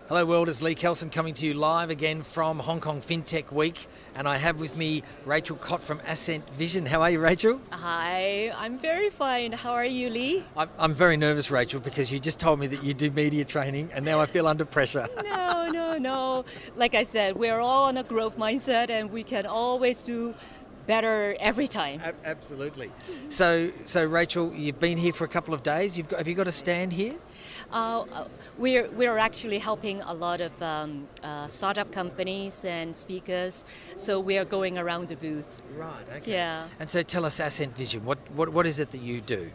Hello world, it's Lee Kelson coming to you live again from Hong Kong FinTech Week, and I have with me Rachel Cott from AscentVision. How are you, Rachel? Hi, I'm very fine. How are you, Lee? I'm very nervous, Rachel, because you just told me that you do media training and now I feel under pressure. No. Like I said, we're all on a growth mindset and we can always do better every time. Absolutely. So Rachel, you've been here for a couple of days. Have you got a stand here? We're actually helping a lot of startup companies and speakers, so we are going around the booth. Right, okay. Yeah. And so tell us AscentVision, what is it that you do?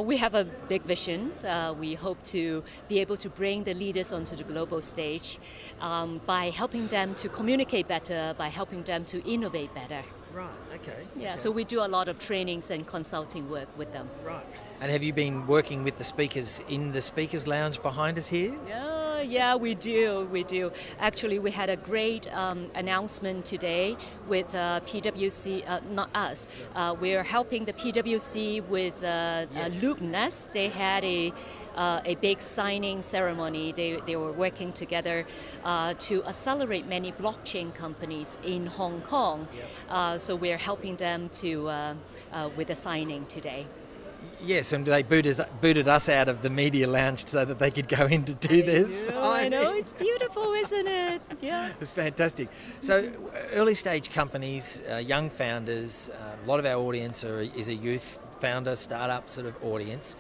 We have a big vision. We hope to be able to bring the leaders onto the global stage by helping them to communicate better, by helping them to innovate better. Right, okay. Yeah, okay. so we do a lot of trainings and consulting work with them. Right. And have you been working with the speakers in the speakers lounge behind us here? Yeah, we do. Actually, we had a great announcement today with PwC, not us. We're helping the PwC with LoopNest. They had a big signing ceremony. They were working together to accelerate many blockchain companies in Hong Kong. Yep. So we're helping them to with the signing today. Yes, and they booted us out of the media lounge so that they could go in to do this. I know, it's beautiful, isn't it? Yeah. It's fantastic. So early stage companies, young founders, a lot of our audience is a youth founder, startup sort of audience.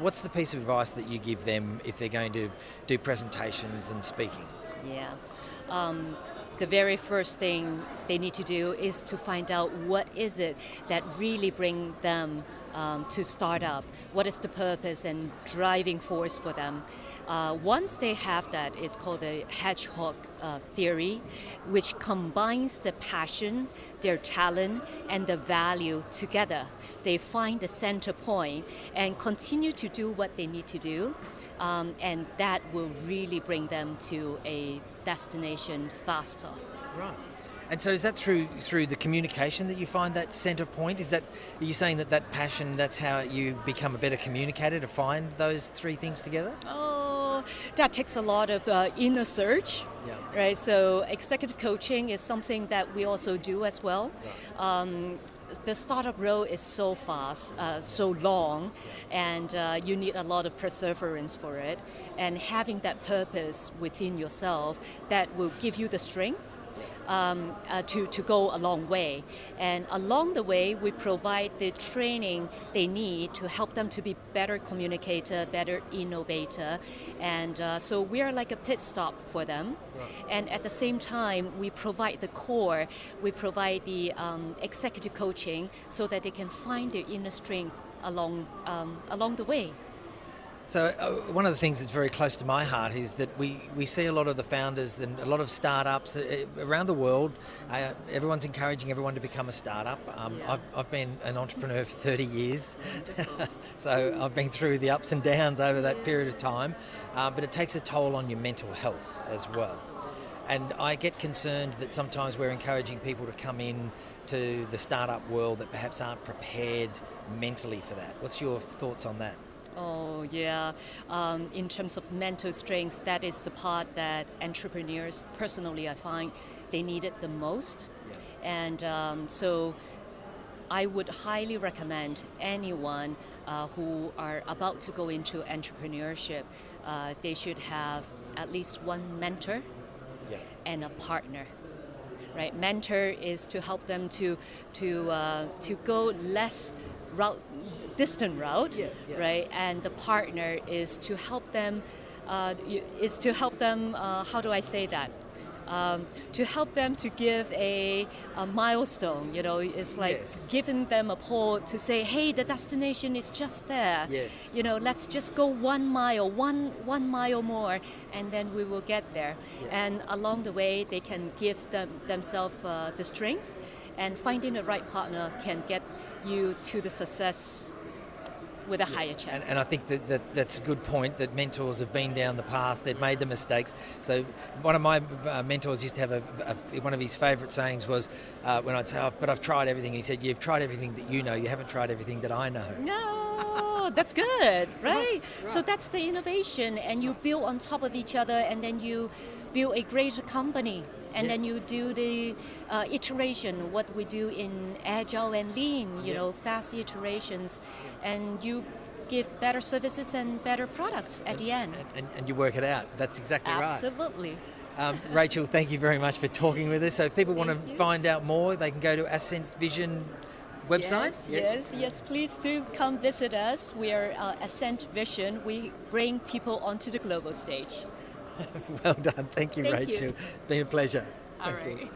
What's the piece of advice that you give them if they're going to do presentations and speaking? Yeah. The very first thing they need to do is to find out what is it that really bring them to start up. What is the purpose and driving force for them? Once they have that, it's called the hedgehog theory, which combines the passion, their talent, and the value together. They find the center point and continue to do what they need to do, and that will really bring them to a destination faster. Right. And so is that through the communication that you find that centre point? Are you saying that passion, that's how you become a better communicator, to find those three things together? Oh, that takes a lot of inner search. Yeah. Right, so executive coaching is something that we also do as well. Right. The startup road is so fast, so long, and you need a lot of perseverance for it. And having that purpose within yourself, that will give you the strength to go a long way. And along the way, we provide the training they need to help them to be better communicator, better innovator. And so we are like a pit stop for them. Right. And at the same time, we provide the core, we provide the executive coaching so that they can find their inner strength along the way. So one of the things that's very close to my heart is that we see a lot of the founders and a lot of startups around the world. Everyone's encouraging everyone to become a startup. I've been an entrepreneur for 30 years, so I've been through the ups and downs over that period of time, but it takes a toll on your mental health as well. Absolutely. And I get concerned that sometimes we're encouraging people to come in to the startup world that perhaps aren't prepared mentally for that. What's your thoughts on that? Oh, yeah. In terms of mental strength, that is the part that entrepreneurs, personally, I find they need it the most. Yeah. And so I would highly recommend anyone who are about to go into entrepreneurship, they should have at least one mentor. Yeah. And a partner. Right? Mentor is to help them to go less distant route, right? And the partner is to help them. How do I say that? To help them to give a milestone. You know, it's like giving them a pull to say, hey, the destination is just there. Yes. You know, let's just go 1 mile, one mile more, and then we will get there. Yeah. And along the way, they can give themselves the strength, and finding the right partner can get you to the success with a higher chance. And I think that's a good point, that mentors have been down the path, they've made the mistakes. So one of my mentors used to have one of his favourite sayings was, when I'd say, but I've tried everything, he said, you've tried everything that you know, you haven't tried everything that I know. No, Oh, that's good, right? So that's the innovation, and you build on top of each other, and then you build a greater company. And then you do the iteration, what we do in Agile and Lean, you know, fast iterations, and you give better services and better products at the end. And you work it out. That's exactly right. Absolutely. Rachel, thank you very much for talking with us. So if people want to find out more, they can go to AscentVision website? Yes, please do come visit us. We are AscentVision. We bring people onto the global stage. Well done. Thank you, Thank Rachel. you. It's been a pleasure. All Thank you. right.